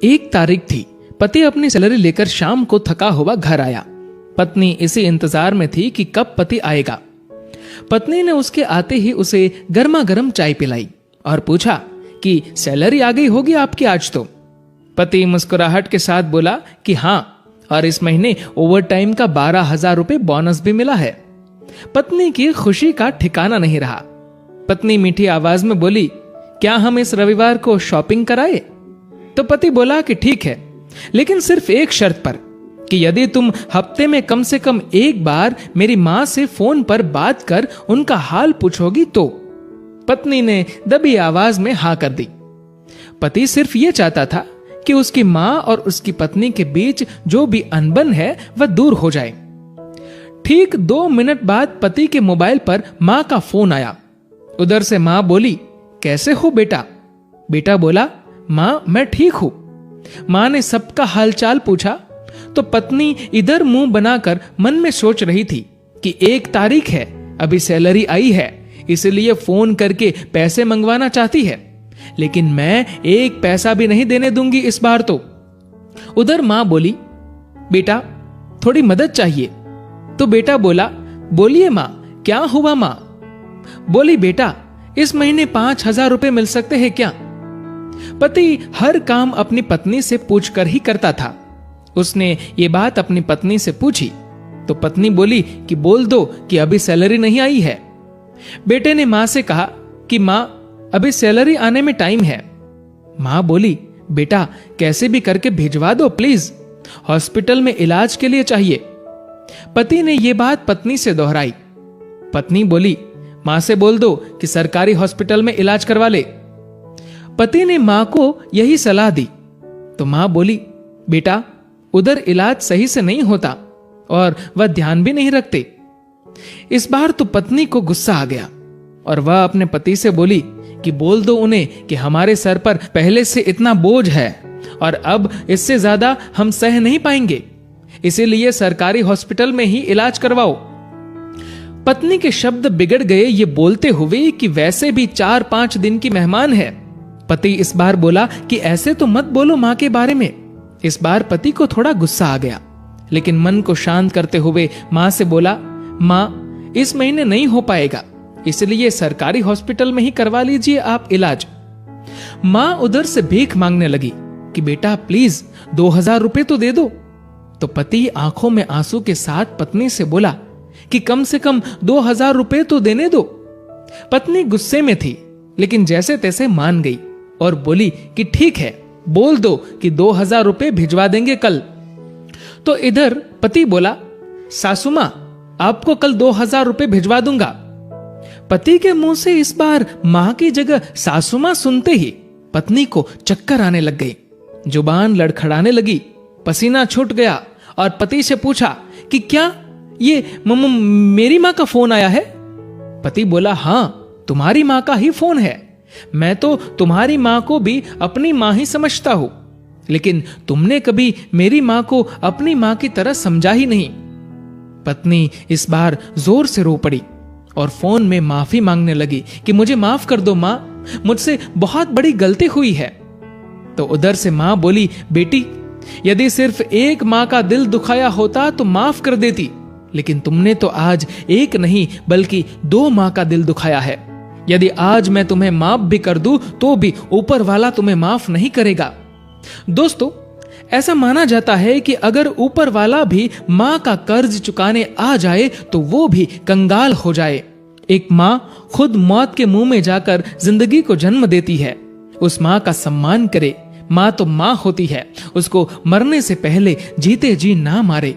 1 तारीख थी। पति अपनी सैलरी लेकर शाम को थका हुआ घर आया। पत्नी इसी इंतजार में थी कि कब पति आएगा। पत्नी ने उसके आते ही उसे गर्मा गर्म चाय पिलाई और पूछा कि सैलरी आ गई होगी आपकी आज तो। पति मुस्कुराहट के साथ बोला कि हाँ, और इस महीने ओवर टाइम का 12,000 रुपए बोनस भी मिला है। पत्नी की खुशी का ठिकाना नहीं रहा। पत्नी मीठी आवाज में बोली, क्या हम इस रविवार को शॉपिंग कराए? तो पति बोला कि ठीक है, लेकिन सिर्फ एक शर्त पर, कि यदि तुम हफ्ते में कम से कम एक बार मेरी मां से फोन पर बात कर उनका हाल पूछोगी तो। पत्नी ने दबी आवाज में हाँ कर दी। पति सिर्फ यह चाहता था कि उसकी मां और उसकी पत्नी के बीच जो भी अनबन है वह दूर हो जाए। ठीक 2 मिनट बाद पति के मोबाइल पर मां का फोन आया। उधर से मां बोली, कैसे हो बेटा? बेटा बोला, मां मैं ठीक हूं। मां ने सबका हालचाल पूछा तो पत्नी इधर मुंह बनाकर मन में सोच रही थी कि 1 तारीख है, अभी सैलरी आई है, इसलिए फोन करके पैसे मंगवाना चाहती है, लेकिन मैं 1 पैसा भी नहीं देने दूंगी इस बार तो। उधर मां बोली, बेटा थोड़ी मदद चाहिए। तो बेटा बोला, बोलिए मां, क्या हुआ मां? बोली, बेटा इस महीने 5,000 रुपए मिल सकते हैं क्या? पति हर काम अपनी पत्नी से पूछकर ही करता था। उसने ये बात अपनी पत्नी से पूछी तो पत्नी बोली कि बोल दो कि अभी सैलरी नहीं आई है। बेटे ने मां से कहा कि मां अभी सैलरी आने में टाइम है। मां बोली, बेटा कैसे भी करके भिजवा दो प्लीज, हॉस्पिटल में इलाज के लिए चाहिए। पति ने यह बात पत्नी से दोहराई। पत्नी बोली, मां से बोल दो कि सरकारी हॉस्पिटल में इलाज करवा ले। पति ने मां को यही सलाह दी तो मां बोली, बेटा उधर इलाज सही से नहीं होता और वह ध्यान भी नहीं रखते। इस बार तो पत्नी को गुस्सा आ गया और वह अपने पति से बोली कि बोल दो उन्हें कि हमारे सर पर पहले से इतना बोझ है और अब इससे ज्यादा हम सह नहीं पाएंगे, इसीलिए सरकारी हॉस्पिटल में ही इलाज करवाओ। पत्नी के शब्द बिगड़ गए ये बोलते हुए कि वैसे भी 4-5 दिन की मेहमान है। पति इस बार बोला कि ऐसे तो मत बोलो मां के बारे में। इस बार पति को थोड़ा गुस्सा आ गया, लेकिन मन को शांत करते हुए मां से बोला, मां इस महीने नहीं हो पाएगा, इसलिए सरकारी हॉस्पिटल में ही करवा लीजिए आप इलाज। मां उधर से भीख मांगने लगी कि बेटा प्लीज 2,000 रुपए तो दे दो। तो पति आंखों में आंसू के साथ पत्नी से बोला कि कम से कम 2,000 रुपए तो देने दो। पत्नी गुस्से में थी, लेकिन जैसे तैसे मान गई और बोली कि ठीक है, बोल दो कि 2,000 रुपए भिजवा देंगे कल। तो इधर पति बोला, सासू मां आपको कल 2,000 रुपए भिजवा दूंगा। पति के मुंह से इस बार मां की जगह सासू मां सुनते ही पत्नी को चक्कर आने लग गई, जुबान लड़खड़ाने लगी, पसीना छूट गया और पति से पूछा कि क्या ये मेरी मां का फोन आया है? पति बोला, हां तुम्हारी मां का ही फोन है। मैं तो तुम्हारी मां को भी अपनी मां ही समझता हूं, लेकिन तुमने कभी मेरी मां को अपनी मां की तरह समझा ही नहीं। पत्नी इस बार जोर से रो पड़ी और फोन में माफी मांगने लगी कि मुझे माफ कर दो मां, मुझसे बहुत बड़ी गलती हुई है। तो उधर से मां बोली, बेटी यदि सिर्फ एक मां का दिल दुखाया होता तो माफ कर देती, लेकिन तुमने तो आज एक नहीं बल्कि 2 मां का दिल दुखाया है। यदि आज मैं तुम्हें माफ भी कर दूं तो भी ऊपर वाला तुम्हें माफ नहीं करेगा। दोस्तों, ऐसा माना जाता है कि अगर ऊपर वाला भी मां का कर्ज चुकाने आ जाए तो वो भी कंगाल हो जाए। एक मां खुद मौत के मुंह में जाकर जिंदगी को जन्म देती है। उस मां का सम्मान करे। मां तो मां होती है, उसको मरने से पहले जीते जी ना मारे।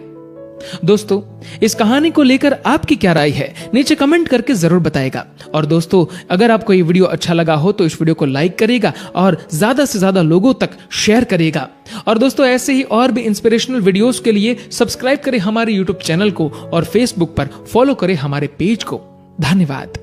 दोस्तों, इस कहानी को लेकर आपकी क्या राय है नीचे कमेंट करके जरूर बताएगा। और दोस्तों, अगर आपको ये वीडियो अच्छा लगा हो तो इस वीडियो को लाइक करेगा और ज्यादा से ज्यादा लोगों तक शेयर करेगा। और दोस्तों, ऐसे ही और भी इंस्पिरेशनल वीडियोस के लिए सब्सक्राइब करें हमारे यूट्यूब चैनल को और फेसबुक पर फॉलो करें हमारे पेज को। धन्यवाद।